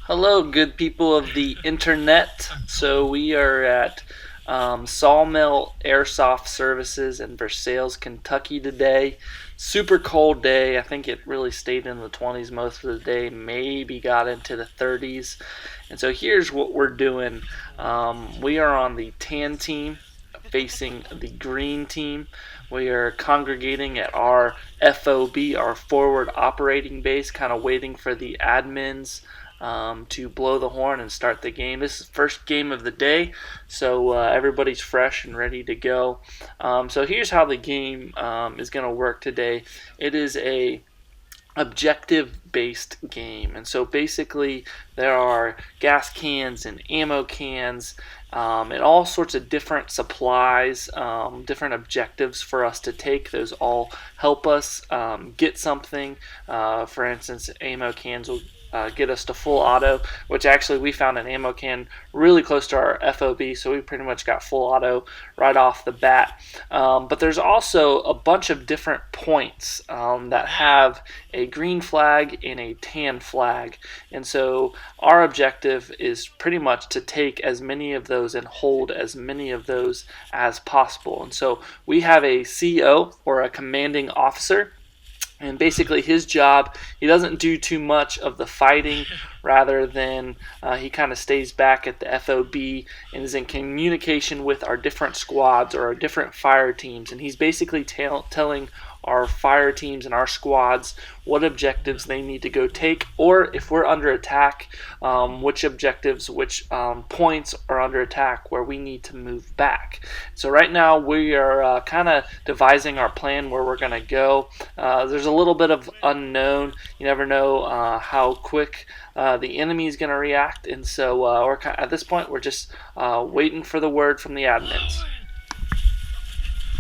Hello, good people of the internet. So we are at Sawmill Airsoft Services in Versailles, Kentucky today. Super cold day. I think it really stayed in the 20s most of the day, maybe got into the 30s. And so here's what we're doing. We are on the tan team facing the green team. We are congregating at our FOB, our forward operating base, kind of waiting for the admins to blow the horn and start the game. This is the first game of the day, so everybody's fresh and ready to go. So here's how the game is going to work today. It is a objective based game, and so basically there are gas cans and ammo cans and all sorts of different supplies, different objectives for us to take. Those all help us get something. For instance, ammo cans will get us to full auto, which actually we found an ammo can really close to our FOB, so we pretty much got full auto right off the bat. But there's also a bunch of different points that have a green flag and a tan flag, and so our objective is pretty much to take as many of those and hold as many of those as possible. And so we have a CO, or a commanding officer, and basically his job, he doesn't do too much of the fighting, rather than he kind of stays back at the FOB and is in communication with our different squads or our different fire teams. And he's basically telling our fire teams and our squads what objectives they need to go take, or if we're under attack, which objectives, which points are under attack where we need to move back. So right now we are kind of devising our plan where we're going to go. There's a little bit of unknown. You never know how quick the enemy is going to react, and so at this point we're just waiting for the word from the admins.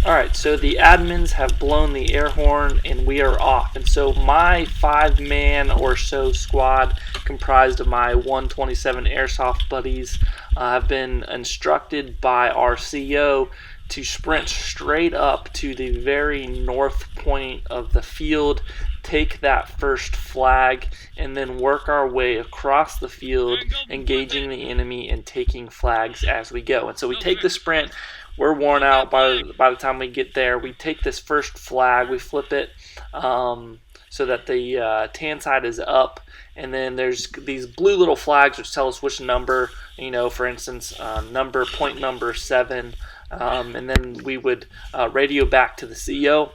Alright, so the admins have blown the air horn and we are off. And so my 5-man or so squad, comprised of my 127 airsoft buddies, have been instructed by our CO to sprint straight up to the very north point of the field, take that first flag, and then work our way across the field, engaging the enemy and taking flags as we go. And so we take the sprint. We're worn out by the time we get there. We take this first flag, we flip it so that the tan side is up, and then there's these blue little flags which tell us which number, for instance, point number 7, and then we would radio back to the CO,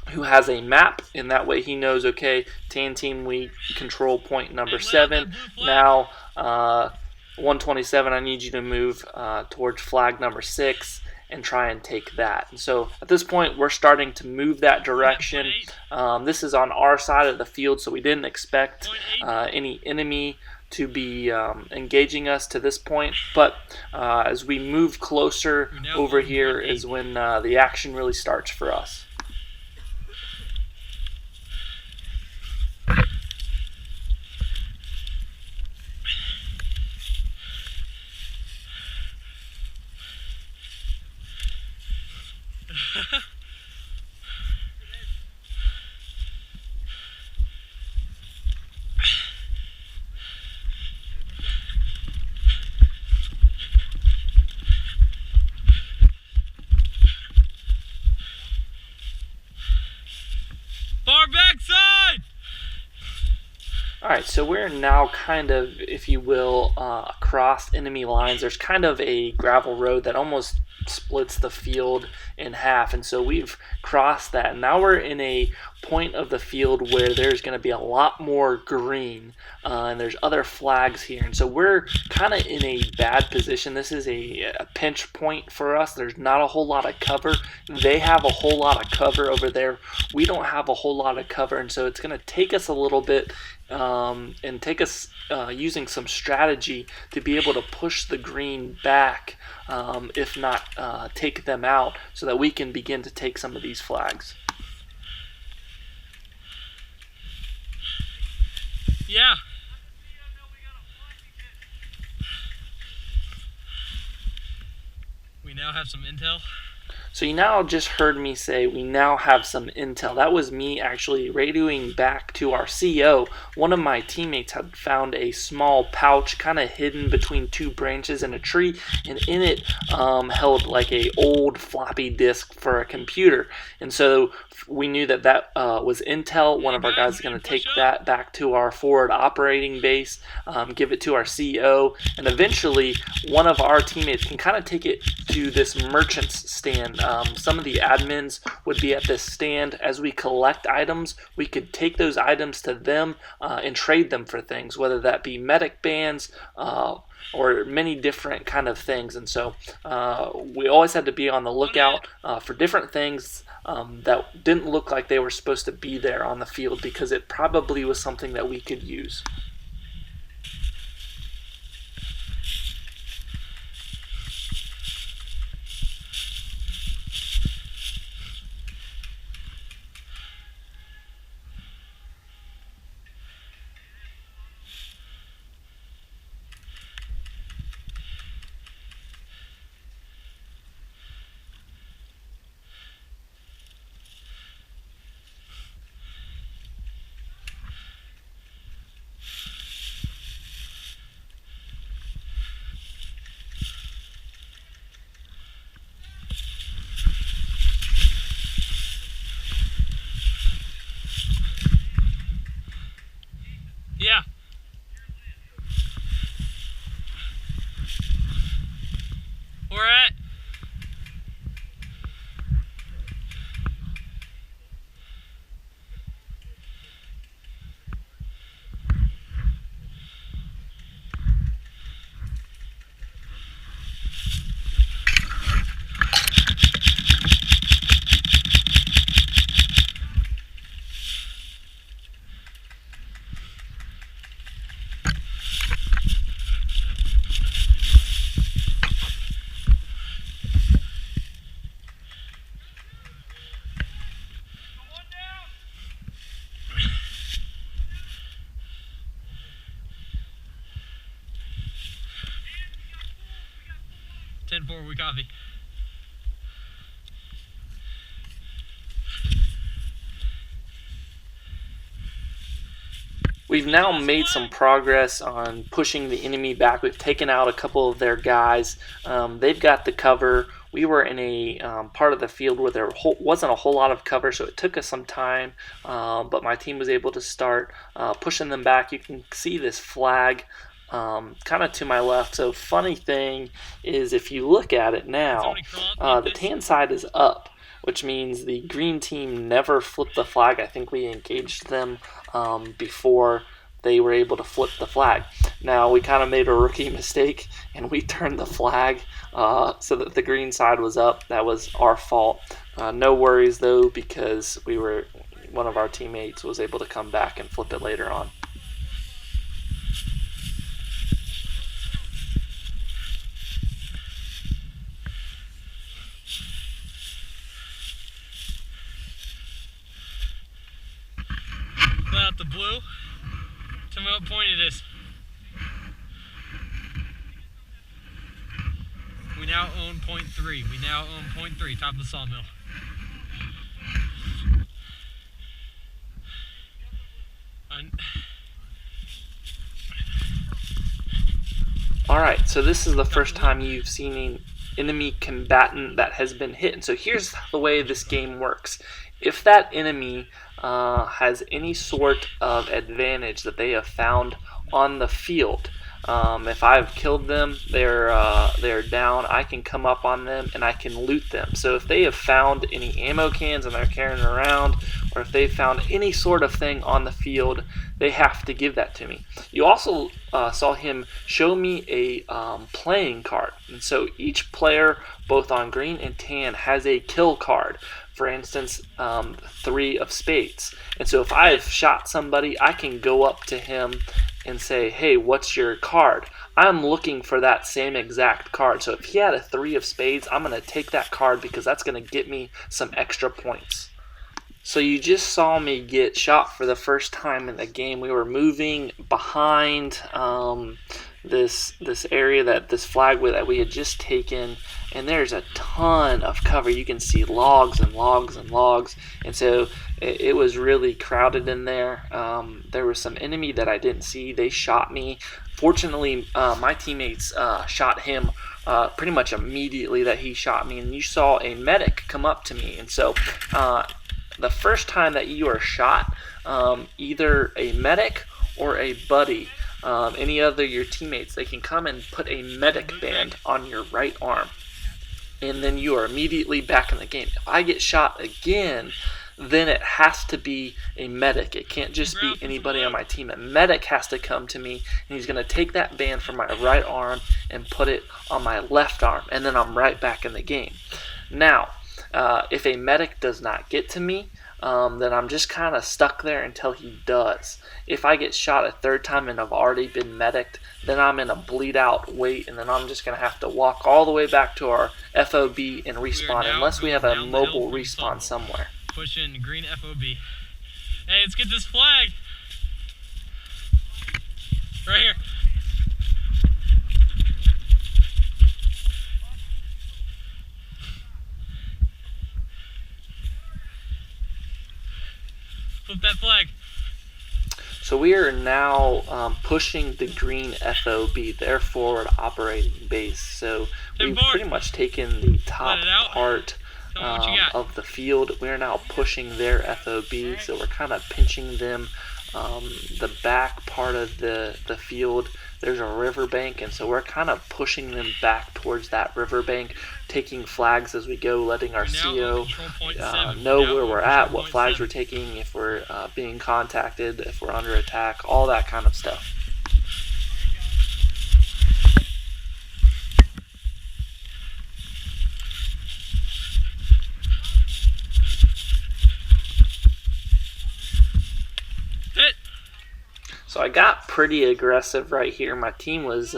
who has a map, and that way he knows, okay, tan team, we control point number 7. Now 127, I need you to move towards flag number 6 and try and take that. And so at this point we're starting to move that direction. This is on our side of the field, so we didn't expect any enemy to be engaging us to this point, but as we move closer over here is when the action really starts for us. Far backside! Alright, so we're now kind of, if you will, across enemy lines. There's kind of a gravel road that almost splits the field in half, and so we've crossed that. And now we're in a point of the field where there's going to be a lot more green, and there's other flags here, and so we're kind of in a bad position. This is a pinch point for us. There's not a whole lot of cover. They have a whole lot of cover over there. We don't have a whole lot of cover, and so it's going to take us a little bit and take us using some strategy to be able to push the green back, if not take them out, so that we can begin to take some of these flags. Yeah. We now have some intel. So you now just heard me say we now have some intel. That was me actually radioing back to our CO. One of my teammates had found a small pouch kind of hidden between two branches in a tree, and in it held like a old floppy disk for a computer. And so we knew that was intel. One of our guys is going to take that back to our forward operating base, give it to our CEO, and eventually one of our teammates can kind of take it to this merchant's stand. Some of the admins would be at this stand. As we collect items, we could take those items to them and trade them for things, whether that be medic bands, or many different kind of things. And so we always had to be on the lookout for different things that didn't look like they were supposed to be there on the field, because it probably was something that we could use. Yeah. We're at. Ten four, we copy. We've now made some progress on pushing the enemy back. We've taken out a couple of their guys. They've got the cover. We were in a part of the field where there wasn't a whole lot of cover, so it took us some time, but my team was able to start pushing them back. You can see this flag kind of to my left. So funny thing is, if you look at it now, the tan side is up, which means the green team never flipped the flag. I think we engaged them before they were able to flip the flag. Now, we kind of made a rookie mistake, and we turned the flag so that the green side was up. That was our fault. No worries, though, because one of our teammates was able to come back and flip it later on. Out the blue. Tell me what point it is. We now own point 3. We now own point 3, top of the sawmill. Alright, so this is the first time you've seen an enemy combatant that has been hit. And so here's the way this game works. If that enemy has any sort of advantage that they have found on the field, if I've killed them, they're down, I can come up on them and I can loot them. So if they have found any ammo cans and they're carrying around, or if they've found any sort of thing on the field, they have to give that to me. You also saw him show me a playing card. And so each player, both on green and tan, has a kill card. For instance, 3 of spades. And so if I've shot somebody, I can go up to him and say, hey, what's your card? I'm looking for that same exact card. So if he had a 3 of spades, I'm going to take that card because that's going to get me some extra points. So you just saw me get shot for the first time in the game. We were moving behind this area, this flag that we had just taken, and there's a ton of cover. You can see logs and logs and logs, and so it was really crowded in there. There was some enemy that I didn't see. They shot me. Fortunately, my teammates shot him pretty much immediately that he shot me, and you saw a medic come up to me. And so the first time that you are shot, either a medic or a buddy, any other your teammates, they can come and put a medic band on your right arm, and then you are immediately back in the game. If I get shot again, then it has to be a medic. It can't just be anybody on my team. A medic has to come to me, and he's going to take that band from my right arm and put it on my left arm, and then I'm right back in the game. Now, if a medic does not get to me, then I'm just kind of stuck there until he does. If I get shot a third time and I've already been medicked, then I'm in a bleed out wait, and then I'm just going to have to walk all the way back to our FOB and respawn, unless we have a mobile respawn somewhere. Pushing green FOB. Hey, let's get this flag. Right here. Flip that flag. So we are now pushing the green FOB, their forward operating base. So we've pretty much taken the top part of the field. We're now pushing their FOB, so we're kind of pinching them. The back part of the field, there's a riverbank, and so we're kind of pushing them back towards that riverbank, taking flags as we go, letting our CO know where we're at, what flags we're taking, if we're being contacted, if we're under attack, all that kind of stuff. So I got pretty aggressive right here. My team was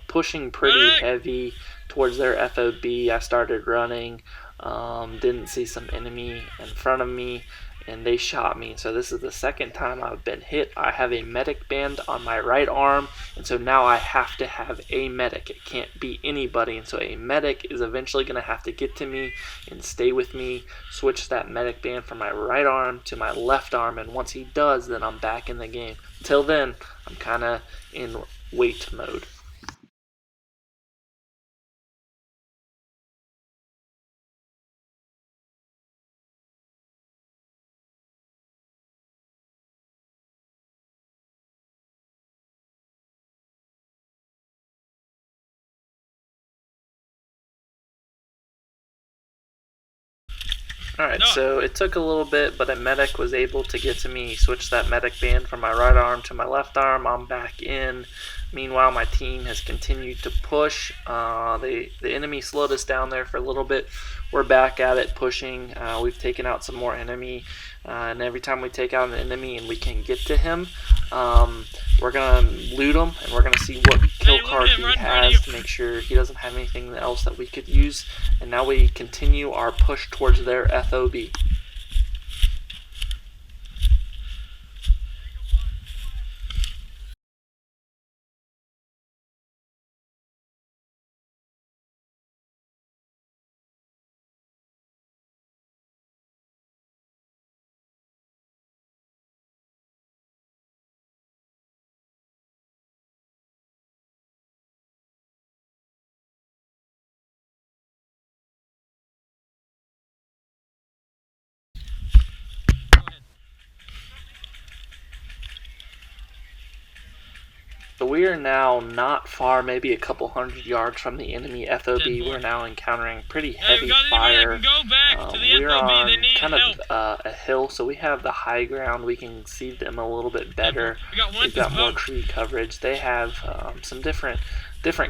pushing pretty heavy towards their FOB. I started running, didn't see some enemy in front of me, and they shot me. So this is the second time I've been hit. I have a medic band on my right arm, and so now I have to have a medic. It can't be anybody, and so a medic is eventually going to have to get to me and stay with me, switch that medic band from my right arm to my left arm, and once he does, then I'm back in the game. Until then, I'm kind of in wait mode. Alright, so it took a little bit, but a medic was able to get to me, switch that medic band from my right arm to my left arm. I'm back in. Meanwhile, my team has continued to push. The enemy slowed us down there for a little bit. We're back at it, pushing. We've taken out some more enemy, and every time we take out an enemy and we can get to him, we're going to loot him, and we're going to see what kill card he has to make sure he doesn't have anything else that we could use. And now we continue our push towards their FOB. So we are now not far, maybe a couple hundred yards from the enemy FOB. We're now encountering pretty heavy fire. We're on kind of a hill, so we have the high ground. We can see them a little bit better. We've got more tree coverage. They have some different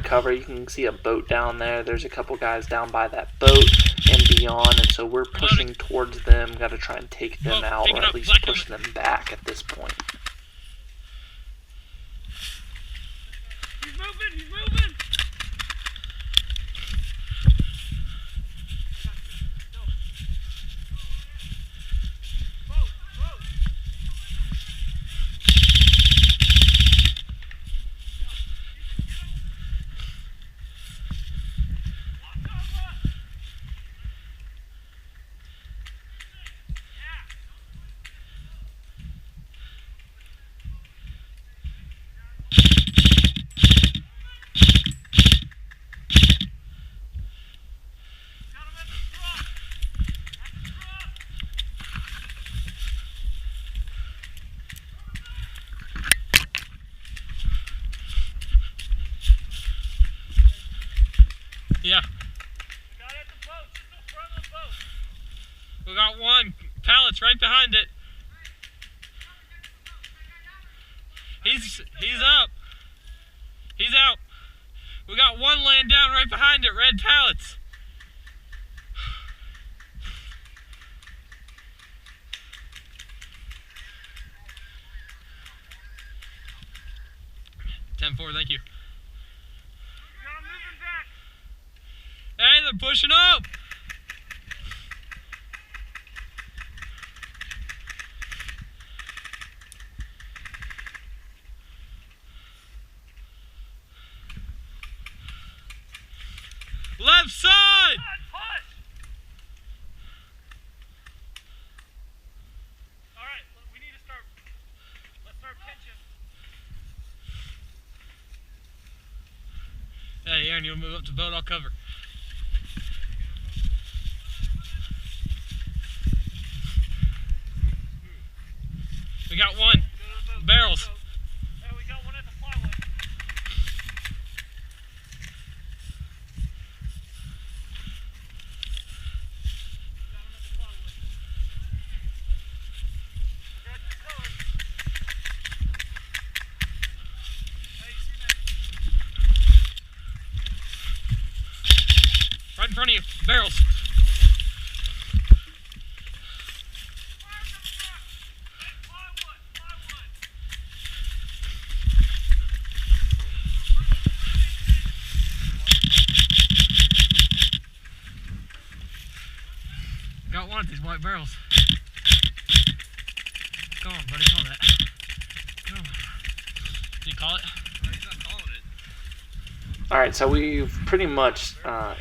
cover. You can see a boat down there. There's a couple guys down by that boat and beyond, and so we're pushing towards them. Got to try and take them out, or at least push them back at this point. He's moving! right behind it. He's up. He's out. We got one laying down right behind it, red pallets. (10-4), thank you. Hey, they're pushing up. Left side. All right, we need to start. Let's start pitching. Hey, Aaron, you'll move up to boat. I'll cover. We got one. Barrels. Hey, we got one at the flyway. Right in front of you. Barrels. Got one of these white barrels. Come on, buddy, call that. Come on. Did you call it? He's not calling it. All right, so we've pretty much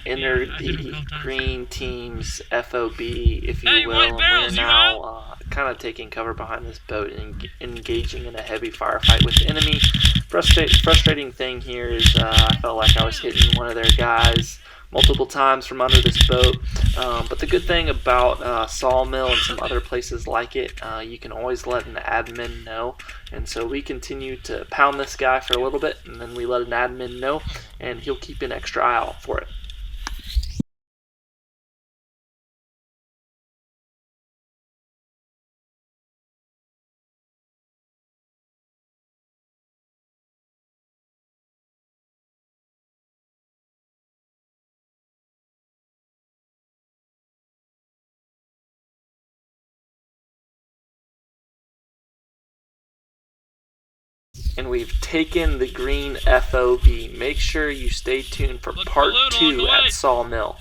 entered I hit him a the couple times. green team's FOB, if you Hey, will. white And barrels, we're you now kind of taking cover behind this boat and engaging in a heavy firefight with the enemy. Frustrating thing here is I felt like I was hitting one of their guys multiple times from under this boat. But the good thing about Sawmill and some other places like it, you can always let an admin know. And so we continue to pound this guy for a little bit, and then we let an admin know, and he'll keep an extra eye out for it. And we've taken the green FOB. Make sure you stay tuned for Look, part balloon on the 2 way. at Sawmill.